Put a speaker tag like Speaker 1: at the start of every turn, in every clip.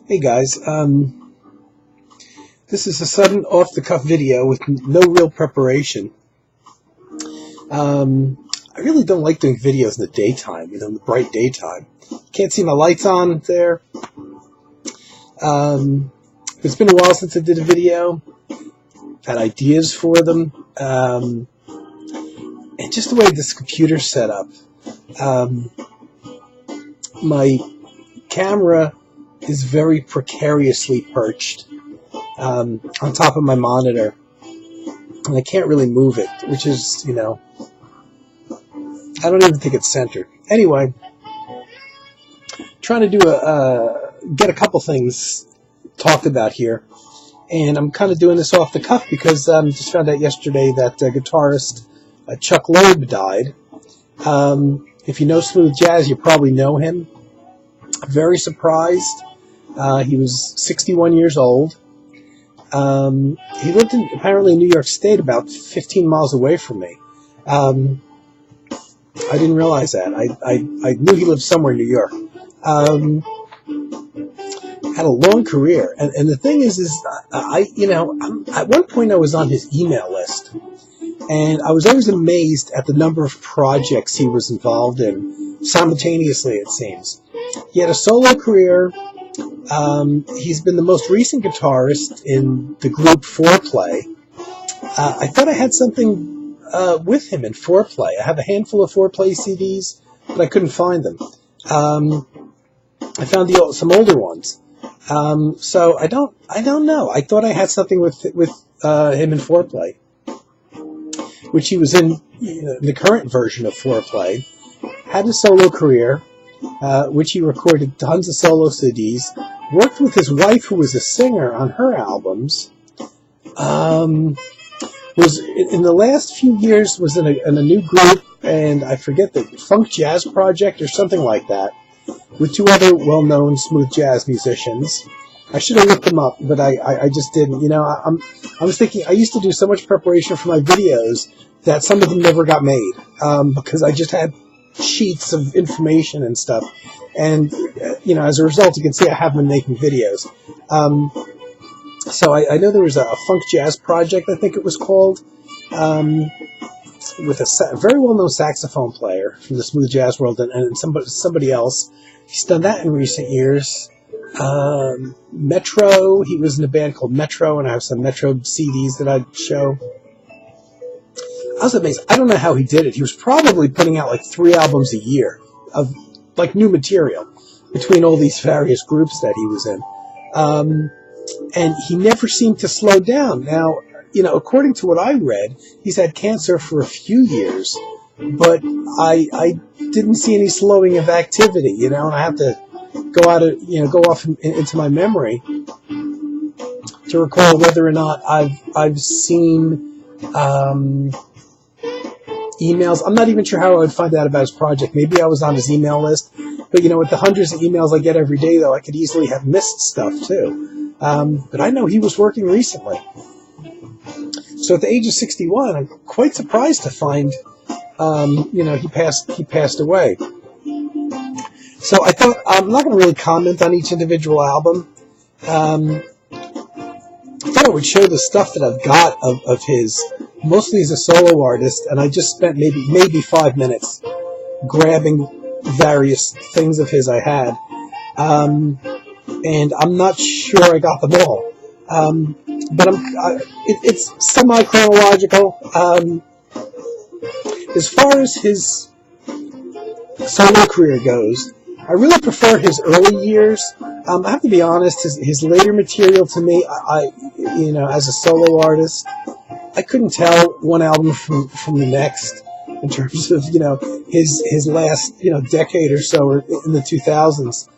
Speaker 1: Hey guys, this is a sudden off-the-cuff video with no real preparation. I really don't like doing videos in the daytime, in the bright daytime. Can't see my lights on there. It's been a while since I did a video. Had ideas for them. And just the way this computer's set up. My camera is very precariously perched on top of my monitor, and I can't really move it, which is, I don't even think it's centered. Anyway, trying to do get a couple things talked about here, and I'm kind of doing this off the cuff because just found out yesterday that guitarist Chuck Loeb died. If you know smooth jazz, you probably know him. Very surprised. He was 61 years old. He lived apparently in New York State, about 15 miles away from me. I didn't realize that. I knew he lived somewhere in New York. Had a long career, and the thing is at one point I was on his email list, and I was always amazed at the number of projects he was involved in simultaneously. It seems he had a solo career. He's been the most recent guitarist in the group Foreplay. I thought I had something with him in Foreplay. I have a handful of Foreplay CDs, but I couldn't find them. I found some older ones. So I don't know. I thought I had something with him in Foreplay, which he was in the current version of Foreplay. Had a solo career, which he recorded tons of solo CDs. Worked with his wife, who was a singer, on her albums. Was in the last few years was in a new group, and I forget the Funk Jazz Project or something like that, with two other well-known smooth jazz musicians. I should have looked them up, but I just didn't. I was thinking I used to do so much preparation for my videos that some of them never got made because I just had sheets of information and stuff. And, as a result, you can see I have been making videos. So I know there was a Funk Jazz Project, I think it was called, with a very well-known saxophone player from the smooth jazz world and somebody else. He's done that in recent years. Metro, he was in a band called Metro, and I have some Metro CDs that I'd show. I was amazed. I don't know how he did it. He was probably putting out like 3 albums a year of like new material between all these various groups that he was in. And he never seemed to slow down. Now, according to what I read, he's had cancer for a few years, but I didn't see any slowing of activity, and I have to go off into my memory to recall whether or not I've seen emails. I'm not even sure how I would find out about his project. Maybe I was on his email list, but with the hundreds of emails I get every day, though, I could easily have missed stuff too. But I know he was working recently. So at the age of 61, I'm quite surprised to find, he passed away. So I thought I'm not going to really comment on each individual album. I thought I would show the stuff that I've got of his, mostly as a solo artist, and I just spent maybe 5 minutes grabbing various things of his I had, and I'm not sure I got them all. But it's semi-chronological. As far as his solo career goes, I really prefer his early years. I have to be honest, his later material to me, as a solo artist, I couldn't tell one album from the next in terms of, his last, decade or so, or in the 2000s.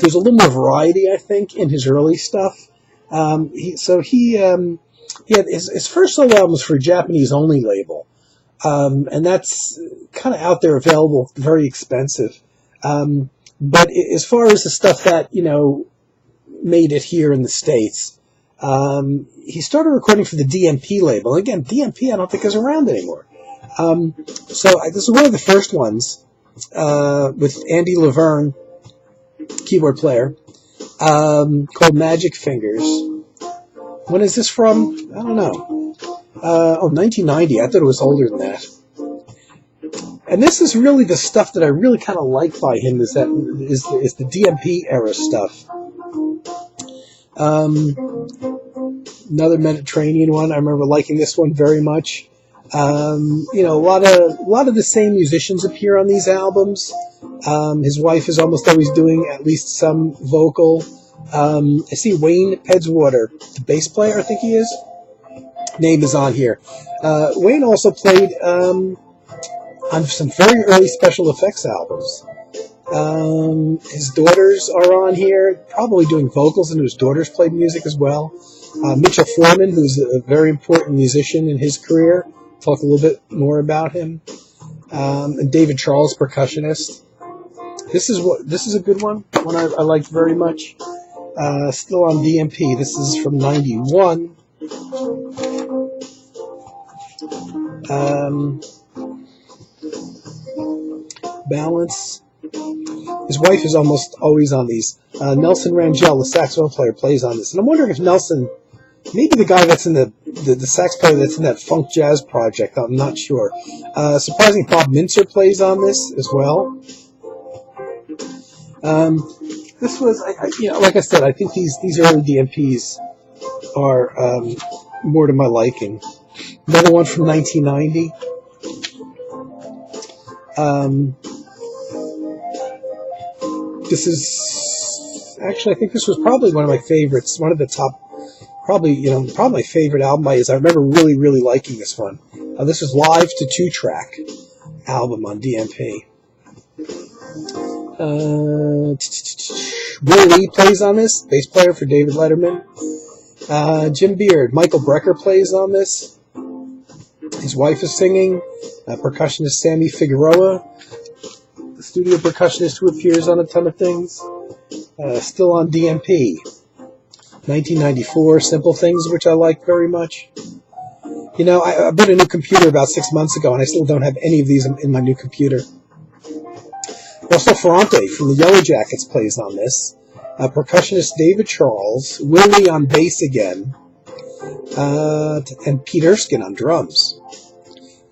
Speaker 1: There's a little more variety, I think, in his early stuff. He had his first solo album was for a Japanese-only label, and that's kind of out there, available, very expensive. But as far as the stuff that made it here in the States, he started recording for the DMP label. Again, DMP I don't think is around anymore. So this is one of the first ones with Andy Laverne, keyboard player. called Magic Fingers. When is this from? I don't know. 1990. I thought it was older than that. And this is really the stuff that I really kind of like by him, is the DMP era stuff. Another Mediterranean one. I remember liking this one very much. A lot of the same musicians appear on these albums. His wife is almost always doing at least some vocal. I see Wayne Pedswater, the bass player, I think he is. Name is on here. Wayne also played on some very early special effects albums. His daughters are on here, probably doing vocals, and his daughters played music as well. Mitchell Foreman, who's a very important musician in his career. Talk a little bit more about him. And David Charles, percussionist. This is a good one I liked very much. Still on DMP. This is from 91. Balance. His wife is almost always on these. Nelson Rangel, the saxophone player, plays on this. And I'm wondering if Nelson, maybe the guy that's in the sax player that's in that funk jazz project, I'm not sure. Surprisingly, Bob Mintzer plays on this as well. This was, like I said, I think these early DMPs are more to my liking. Another one from 1990. This is actually, I think this was probably one of my favorites. One of the top, probably my favorite album by his. I remember really, really liking this one. This was Live to 2-track album on DMP. Will Lee plays on this, bass player for David Letterman. Jim Beard, Michael Brecker plays on this. His wife is singing. Percussionist Sammy Figueroa, the studio percussionist who appears on a ton of things. Still on DMP. 1994, Simple Things, which I like very much. I bought a new computer about 6 months ago, and I still don't have any of these in my new computer. Russell Ferrante from the Yellow Jackets plays on this. Percussionist David Charles, Willie on bass again, and Pete Erskine on drums.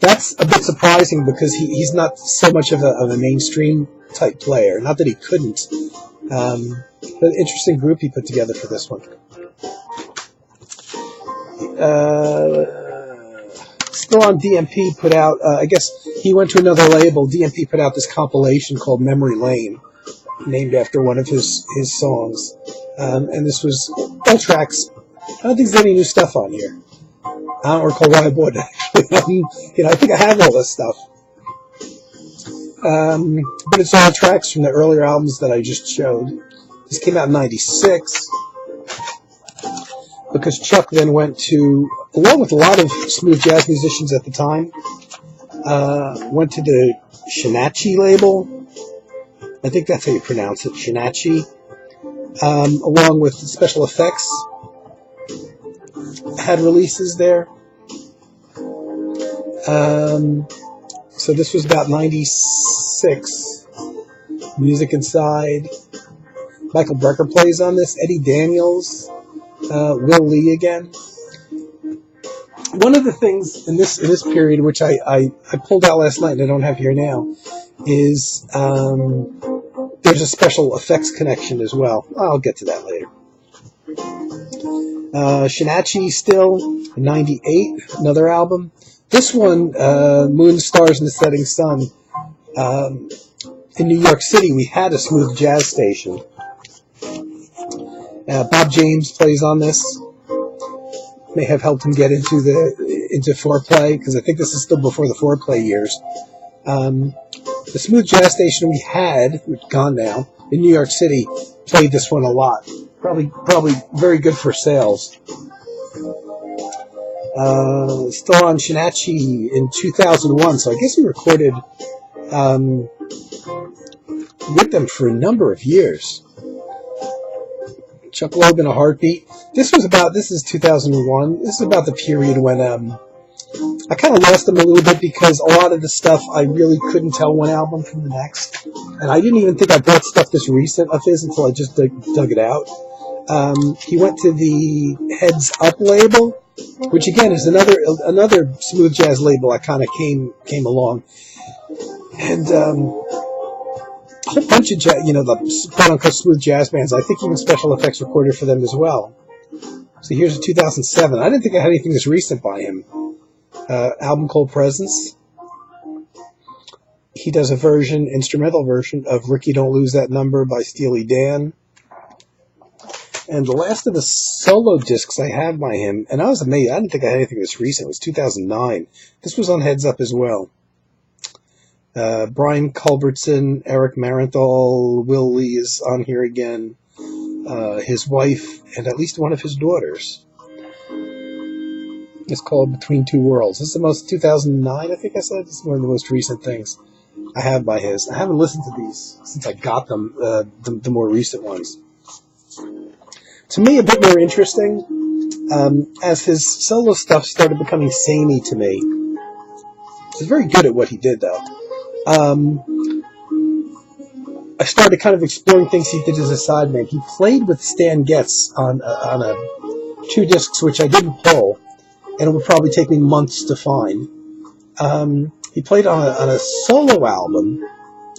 Speaker 1: That's a bit surprising because he's not so much of a mainstream type player. Not that he couldn't. But an interesting group he put together for this one. Still on DMP, put out, I guess he went to another label. DMP put out this compilation called Memory Lane, named after one of his songs. And this was all tracks. I don't think there's any new stuff on here. I don't recall why I bought it, actually. I think I have all this stuff. But it's all tracks from the earlier albums that I just showed. This came out in 96. Because Chuck then went to, along with a lot of smooth jazz musicians at the time, went to the Shinachi label. I think that's how you pronounce it, Shinachi. Along with Special Effects. Had releases there. So this was about 96. Music Inside. Michael Brecker plays on this. Eddie Daniels. Will Lee again. One of the things in this period, which I pulled out last night and I don't have here now, is there's a Special Effects connection as well. I'll get to that later. Shinachi still, 98, another album. This one, Moon, Stars, and the Setting Sun. In New York City, we had a smooth jazz station. Bob James plays on this. May have helped him get into foreplay, because I think this is still before the foreplay years. The smooth jazz station we had, gone now, in New York City, played this one a lot. Probably very good for sales. Still on Shinachi in 2001, so I guess we recorded with them for a number of years. Chuck Loeb in a Heartbeat. This is 2001. This is about the period when I kind of lost him a little bit because a lot of the stuff I really couldn't tell one album from the next. And I didn't even think I bought stuff this recent of his until I just dug it out. He went to the Heads Up label, which again is another smooth jazz label I kind of came along. And a whole bunch of jazz, the quote-unquote smooth jazz bands. I think even Special Effects recorded for them as well. So here's a 2007. I didn't think I had anything this recent by him. Album called Presence. He does a instrumental version of Ricky Don't Lose That Number by Steely Dan. And the last of the solo discs I have by him, and I was amazed, I didn't think I had anything this recent, it was 2009. This was on Heads Up as well. Brian Culbertson, Eric Marenthal, Will Lee is on here again. His wife, and at least one of his daughters. It's called Between Two Worlds. This is the most 2009, I think I said. This is one of the most recent things I have by his. I haven't listened to these since I got them, the more recent ones. To me, a bit more interesting, as his solo stuff started becoming samey to me. He's very good at what he did, though. I started kind of exploring things he did as a sideman. He played with Stan Getz on 2 discs, which I didn't pull, and it would probably take me months to find. He played on a solo album,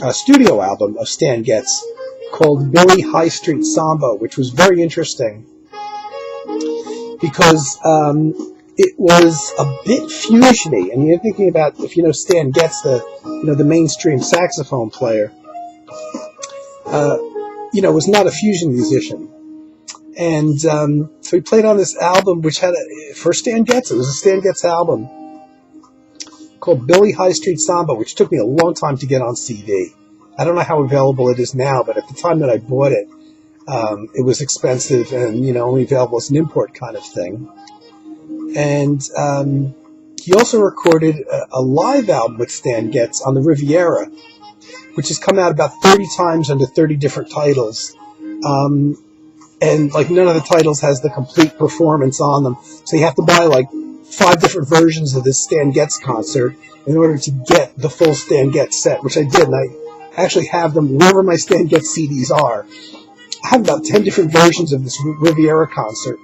Speaker 1: a studio album of Stan Getz called Billy High Street Samba, which was very interesting because it was a bit fusiony. And you're thinking about, if you know Stan Getz, the mainstream saxophone player, was not a fusion musician. And so he played on this album, which had for Stan Getz, it was a Stan Getz album called Billy High Street Samba, which took me a long time to get on CD. I don't know how available it is now, but at the time that I bought it, it was expensive and, only available as an import kind of thing. And he also recorded a live album with Stan Getz on the Riviera, which has come out about 30 times under 30 different titles. And none of the titles has the complete performance on them. So you have to buy 5 different versions of this Stan Getz concert in order to get the full Stan Getz set, which I did. And I actually have them wherever my Stan Getz CDs are. I have about 10 different versions of this Riviera concert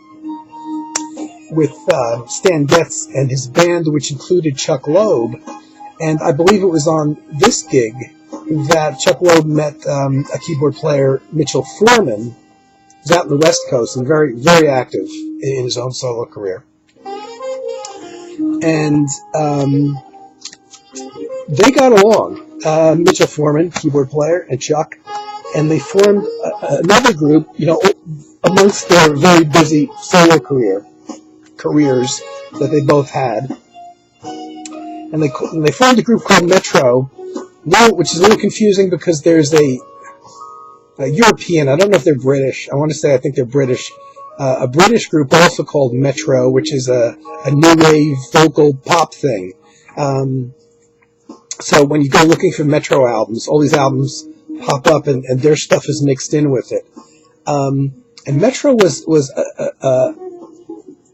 Speaker 1: with Stan Getz and his band, which included Chuck Loeb. And I believe it was on this gig that Chuck Loeb met a keyboard player, Mitchell Foreman, who's out in the West Coast and very, very active in his own solo career. And they got along. Mitchell Foreman, keyboard player, and Chuck, and they formed another group, amongst their very busy solo careers that they both had. And they formed a group called Metro, which is a little confusing because there's a European, I don't know if they're British, I think they're British, a British group also called Metro, which is a new wave vocal pop thing. So when you go looking for Metro albums, all these albums pop up and their stuff is mixed in with it. And Metro was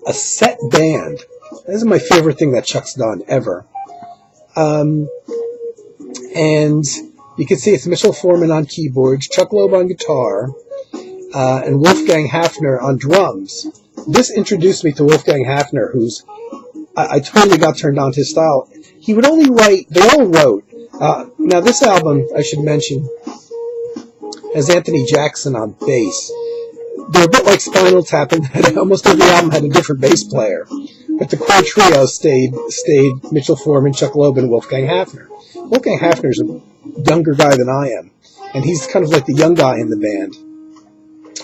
Speaker 1: a set band. This is my favorite thing that Chuck's done ever. And you can see it's Mitchell Foreman on keyboards, Chuck Loeb on guitar, and Wolfgang Hafner on drums. This introduced me to Wolfgang Hafner, who's I totally got turned on to his style. He would only write, they all wrote. Now this album, I should mention, has Anthony Jackson on bass. They're a bit like Spinal Tap, and almost every album had a different bass player. But the core trio stayed Mitchell Foreman, Chuck Loeb, and Wolfgang Hafner. Wolfgang Hafner's a younger guy than I am, and he's kind of like the young guy in the band.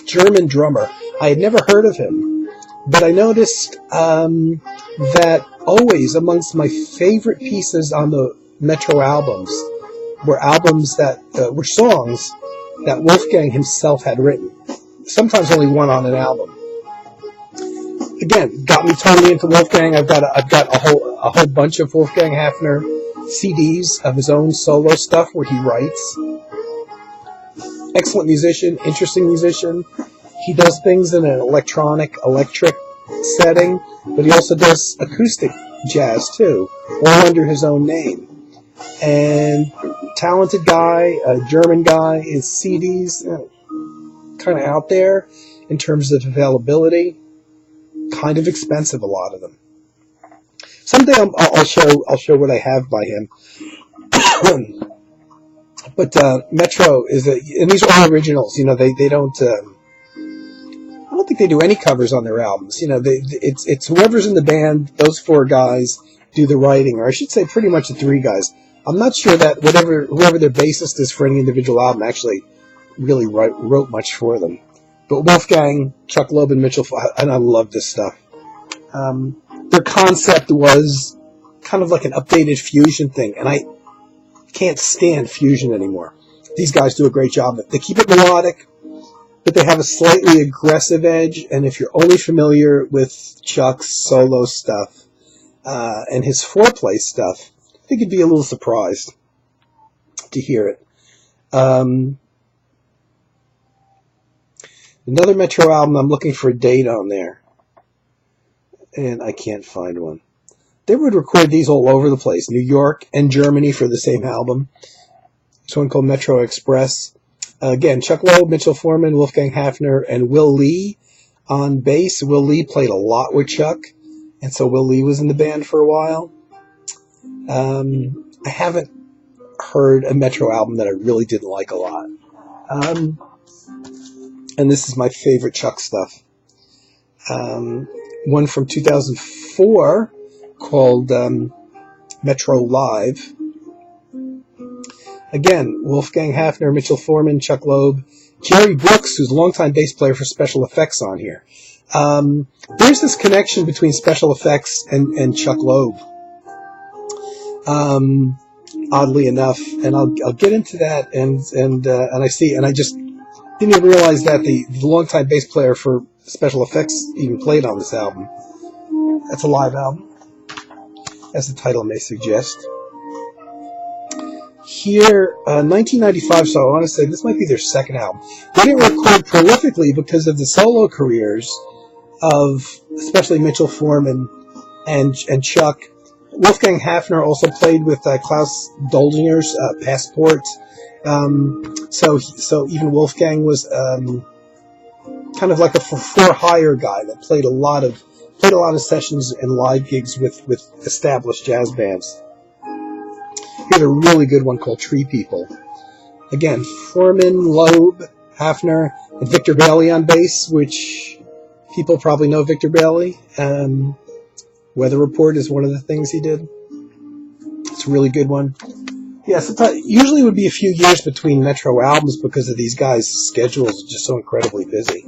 Speaker 1: German drummer. I had never heard of him, but I noticed that always amongst my favorite pieces on the Metro albums were albums that were songs that Wolfgang himself had written. Sometimes only one on an album. Again, got me totally into Wolfgang. I've got a whole bunch of Wolfgang Hafner CDs of his own solo stuff where he writes. Excellent musician, interesting musician. He does things in an electric setting, but he also does acoustic jazz too, all under his own name. And talented guy, a German guy. His CDs kind of out there in terms of availability. Kind of expensive, a lot of them. Someday I'll show what I have by him. But Metro is and these are all originals. You know, they don't. I don't think they do any covers on their albums. You know, it's whoever's in the band. Those four guys do the writing, or I should say, pretty much the three guys. I'm not sure that whoever their bassist is for any individual album actually really wrote much for them. But Wolfgang, Chuck Loeb, and Mitchell, and I love this stuff. Their concept was kind of like an updated fusion thing, and I can't stand fusion anymore. These guys do a great job. They keep it melodic, but they have a slightly aggressive edge, and if you're only familiar with Chuck's solo stuff and his foreplay stuff, I think you'd be a little surprised to hear it. Another Metro album, I'm looking for a date on there, and I can't find one. They would record these all over the place, New York and Germany for the same album. This one called Metro Express. Again, Chuck Loeb, Mitchell Foreman, Wolfgang Hafner, and Will Lee on bass. Will Lee played a lot with Chuck, and so Will Lee was in the band for a while. I haven't heard a Metro album that I really didn't like a lot. And this is my favorite Chuck stuff. One from 2004 called Metro Live. Again, Wolfgang Hafner, Mitchell Foreman, Chuck Loeb, Jerry Brooks, who's a longtime bass player for special effects on here. There's this connection between special effects and Chuck Loeb. Oddly enough, and I'll get into that, and I just didn't even realize that the longtime bass player for special effects even played on this album. That's a live album, as the title may suggest. Here, 1995, so I want to say this might be their second album. They didn't record prolifically because of the solo careers of especially Mitchell Foreman and Chuck. Wolfgang Hafner also played with Klaus Doldinger's Passport. So even Wolfgang was kind of like a for-hire guy that played a lot of sessions and live gigs with established jazz bands. Here's a really good one called Tree People. Again, Foreman, Loeb, Hafner, and Victor Bailey on bass, which people probably know Victor Bailey. Weather Report is one of the things he did. It's a really good one. Yeah, usually it would be a few years between Metro albums because of these guys' schedules are just so incredibly busy.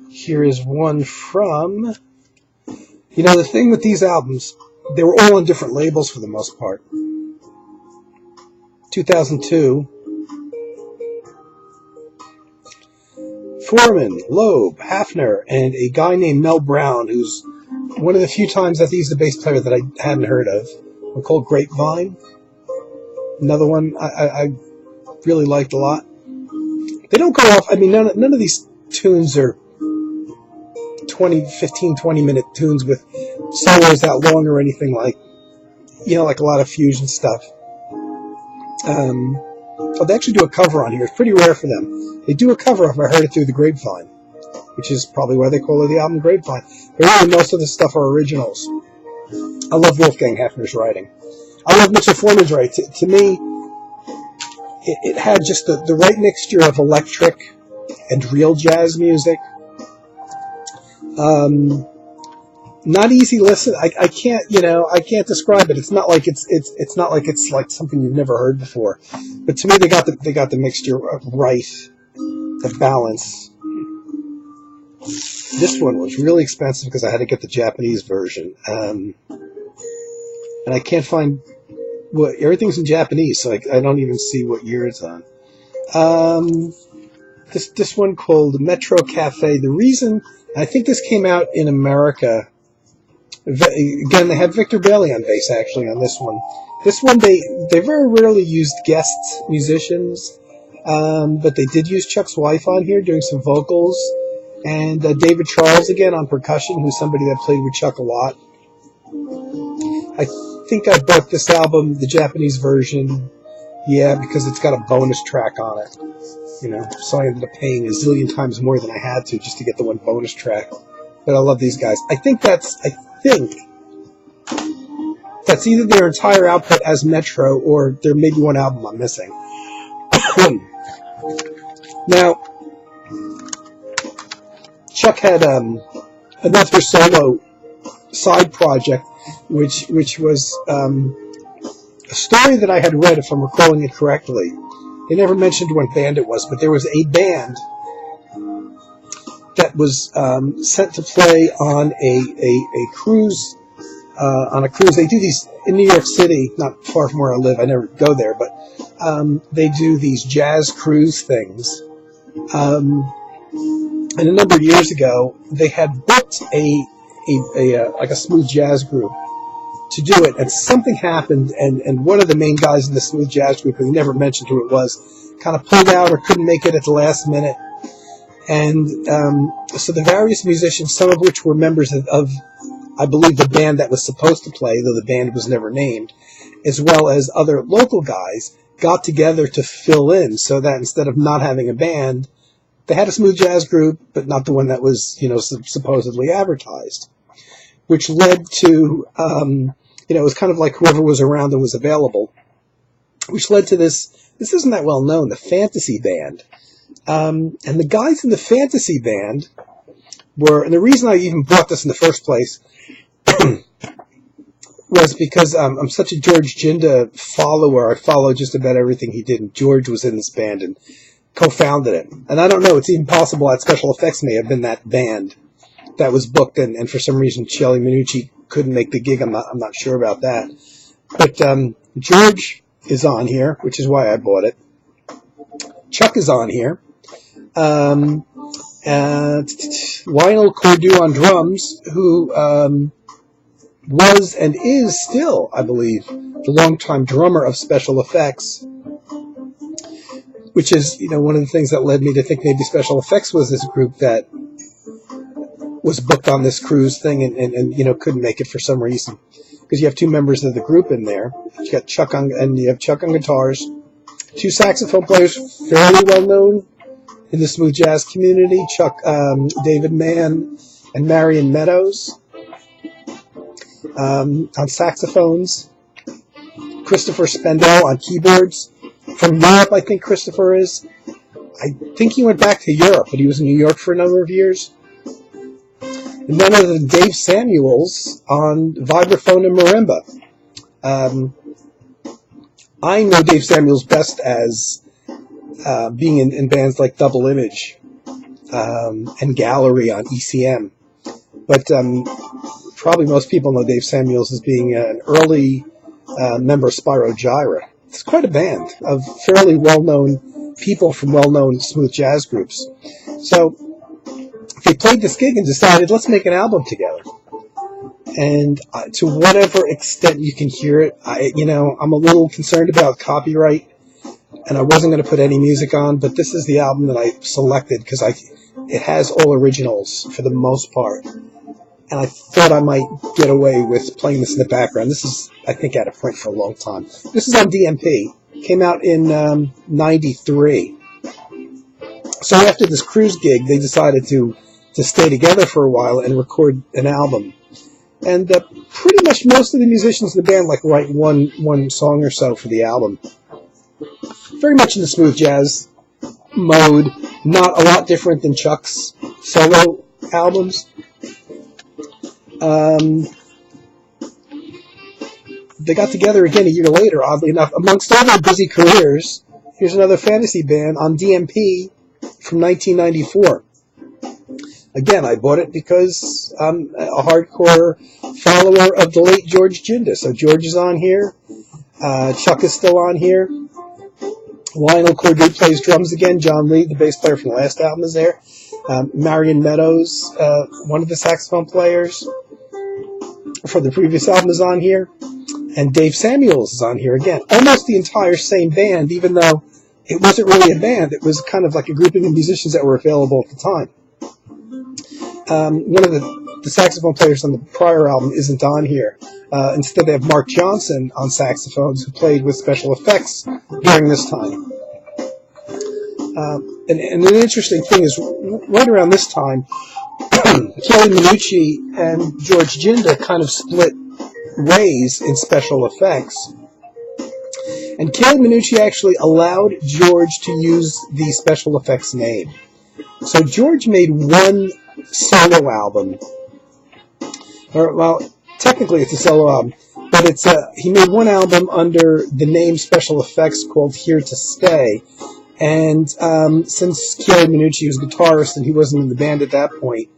Speaker 1: Here is one from... You know, the thing with these albums, they were all on different labels for the most part. 2002. Foreman, Loeb, Hafner, and a guy named Mel Brown, who's one of the few times that he's the bass player that I hadn't heard of. One called Grapevine. Another one I really liked a lot. They don't go off. I mean, none of these tunes are 15, 20-minute tunes with solos that long or anything like a lot of fusion stuff. They actually do a cover on here. It's pretty rare for them. They do a cover if I heard it through the Grapevine, which is probably why they call it the album Grapevine. But really, most of the stuff are originals. I love Wolfgang Hafner's writing. I love Mitchell Foreman's writing. To me, it had just the right mixture of electric and real jazz music. Not easy listen. I can't describe it. It's not like it's like something you've never heard before. But to me, they got the mixture right, the balance. This one was really expensive because I had to get the Japanese version, and I can't find everything's in Japanese, so I don't even see what year it's on. This one called Metro Cafe. The reason I think this came out in America. Again, they had Victor Bailey on bass, actually, on this one. This one, they very rarely used guest musicians, but they did use Chuck's wife on here doing some vocals, and David Charles, again, on percussion, who's somebody that played with Chuck a lot. I think I bought this album, the Japanese version, because it's got a bonus track on it. So I ended up paying a zillion times more than I had to just to get the one bonus track. But I love these guys. I think that's either their entire output as Metro, or there may be one album I'm missing. Now, Chuck had another solo side project, which was a story that I had read, if I'm recalling it correctly. They never mentioned what band it was, but there was a band that was sent to play on a cruise. On a cruise, they do these in New York City, not far from where I live. I never go there, but they do these jazz cruise things. And a number of years ago, they had booked like a smooth jazz group to do it, and something happened, and one of the main guys in the smooth jazz group, who never mentioned who it was, kind of pulled out or couldn't make it at the last minute. And so the various musicians, some of which were members of I believe, the band that was supposed to play, though the band was never named, as well as other local guys, got together to fill in, so that instead of not having a band, they had a smooth jazz group, but not the one that was, supposedly advertised. Which led to, it was kind of like whoever was around and was available. Which led to this isn't that well known, the Fantasy Band. And the guys in the Fantasy Band were, and the reason I even brought this in the first place was because I'm such a George Ginda follower. I follow just about everything he did, and George was in this band and co-founded it. And I don't know, it's even possible that Special Effects may have been that band that was booked, and for some reason Shelly Minucci couldn't make the gig. I'm not sure about that. But George is on here, which is why I bought it. Chuck is on here. Lionel Cordew on drums, who was and is still, I believe, the longtime drummer of Special Effects, which is, one of the things that led me to think maybe Special Effects was this group that was booked on this cruise thing and couldn't make it for some reason. Because you have two members of the group in there. You got Chuck on guitars, two saxophone players fairly well known in the smooth jazz community, David Mann and Marion Meadows. On saxophones, Christopher Spendell on keyboards. From Europe, I think Christopher is. I think he went back to Europe, but he was in New York for a number of years. And none other than Dave Samuels on vibraphone and marimba. I know Dave Samuels best as being in bands like Double Image and Gallery on ECM. But probably most people know Dave Samuels as being an early member of Spyro Gyra. It's quite a band of fairly well-known people from well-known smooth jazz groups. So they played this gig and decided, let's make an album together. And to whatever extent you can hear it, I'm a little concerned about copyright, and I wasn't going to put any music on, but this is the album that I selected because it has all originals for the most part. And I thought I might get away with playing this in the background. This is, I think, at a point for a long time. This is on DMP. Came out in 93. So after this cruise gig, they decided to stay together for a while and record an album. And pretty much most of the musicians in the band write one song or so for the album. Very much in the smooth jazz mode. Not a lot different than Chuck's solo albums. They got together again a year later, oddly enough. Amongst all their busy careers, here's another fantasy band on DMP from 1994. Again, I bought it because I'm a hardcore follower of the late George Ginda. So George is on here. Chuck is still on here. Lionel Cordew plays drums again. John Lee, the bass player from the last album, is there. Marion Meadows, one of the saxophone players from the previous album, is on here. And Dave Samuels is on here again. Almost the entire same band, even though it wasn't really a band. It was kind of like a grouping of musicians that were available at the time. One of the the saxophone players on the prior album isn't on here. Instead, they have Mark Johnson on saxophones, who played with special effects during this time. And an interesting thing is, right around this time, Kelly Minucci and George Jinda kind of split ways in special effects. And Kelly Minucci actually allowed George to use the special effects name. So George made one solo album. Well, technically it's a solo album, but he made one album under the name Special Effects called Here to Stay. And since Kelly Minucci was a guitarist and he wasn't in the band at that point,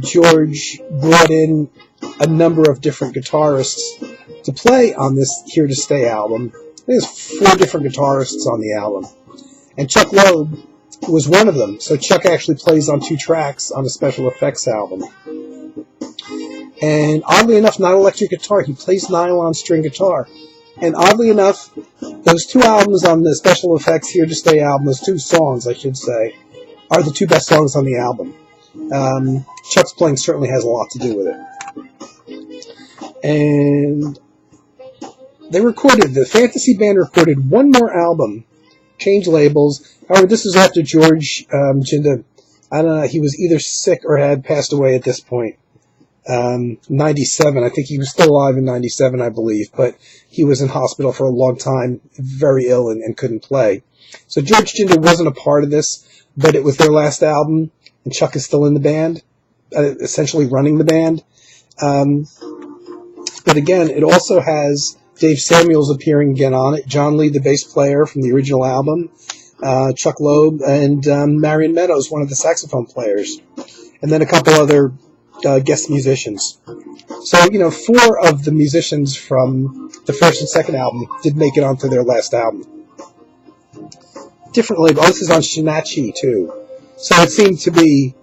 Speaker 1: George brought in a number of different guitarists to play on this Here to Stay album. There's 4 different guitarists on the album. And Chuck Loeb was one of them. So Chuck actually plays on 2 tracks on a special effects album. And oddly enough, not electric guitar. He plays nylon string guitar. And oddly enough, those 2 albums on the special effects Here to Stay album, those 2 songs, I should say, are the 2 best songs on the album. Chuck's playing certainly has a lot to do with it. And the Fantasy Band recorded one more album, changed labels. However, this was after George Jinda, I don't know, he was either sick or had passed away at this point. 97, I think he was still alive in 97, I believe, but he was in hospital for a long time, very ill, and couldn't play. So George Jinda wasn't a part of this, but it was their last album, and Chuck is still in the band, essentially running the band. But again, it also has Dave Samuels appearing again on it, John Lee, the bass player from the original album, Chuck Loeb, and Marion Meadows, one of the saxophone players, and then a couple other guest musicians. So, 4 of the musicians from the first and second album did make it onto their last album. Different label. This is on Shinachi, too. So it seemed to be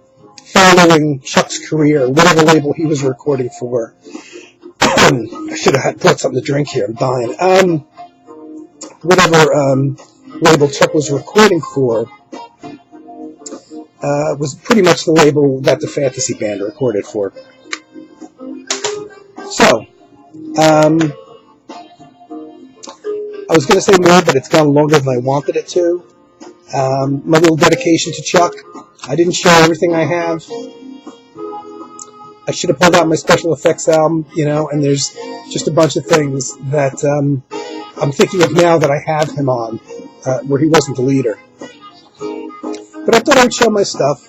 Speaker 1: following Chuck's career, whatever label he was recording for. I should have brought something to drink here. I'm dying. Whatever label Chuck was recording for was pretty much the label that the Fantasy Band recorded for. So, I was going to say more, but it's gone longer than I wanted it to. My little dedication to Chuck. I didn't show everything I have. I should have pulled out my special effects album, and there's just a bunch of things that I'm thinking of now that I have him on, where he wasn't the leader. But I thought I'd show my stuff.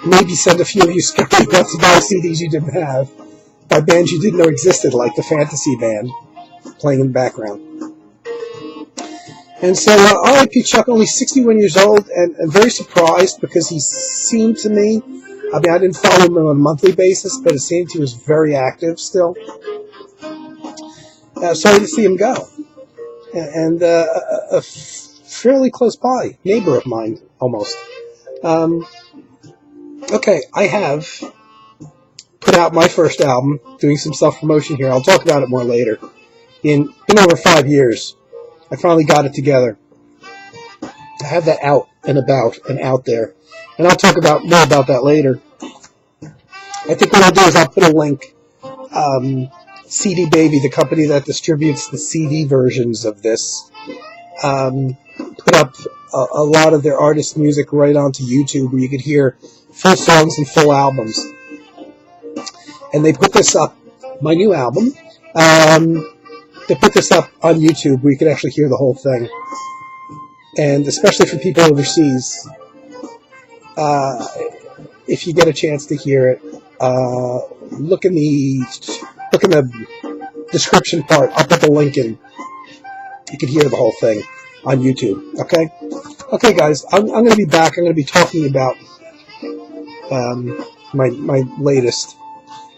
Speaker 1: Maybe send a few of you scouting out to buy CDs you didn't have by bands you didn't know existed, like the Fantasy Band, playing in the background. And so R.I.P. Chuck, only 61 years old, and very surprised because he seemed to me, I didn't follow him on a monthly basis, but it seemed he was very active still. Sorry to see him go. And a fairly close by neighbor of mine, almost. Okay, I have put out my first album, doing some self-promotion here. I'll talk about it more later. In over 5 years, I finally got it together. I have that out and about and out there. And I'll talk more about that later. I think what I'll do is I'll put a link. CD Baby, the company that distributes the CD versions of this, put up a lot of their artists' music right onto YouTube, where you could hear full songs and full albums. And they put this up, my new album, they put this up on YouTube where you could actually hear the whole thing. And especially for people overseas, if you get a chance to hear it, look in the description part. I'll put the link in. You can hear the whole thing on YouTube. Okay, guys. I'm going to be back. I'm going to be talking about my latest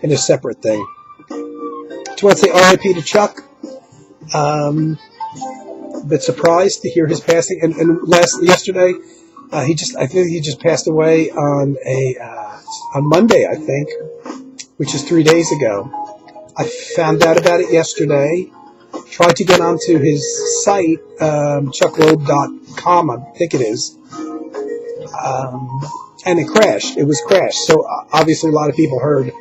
Speaker 1: in a separate thing. Do you want to say R.I.P. to Chuck? A bit surprised to hear his passing. And yesterday, I think he just passed away on Monday, I think, which is 3 days ago. I found out about it yesterday. Tried to get onto his site, chuckloeb.com, I think it is. and it crashed. It was crashed. So obviously a lot of people heard.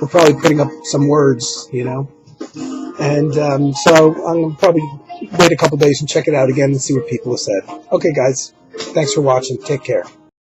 Speaker 1: We're probably putting up some words, And so I'm going to probably wait a couple days and check it out again and see what people have said. Okay, guys. Thanks for watching. Take care.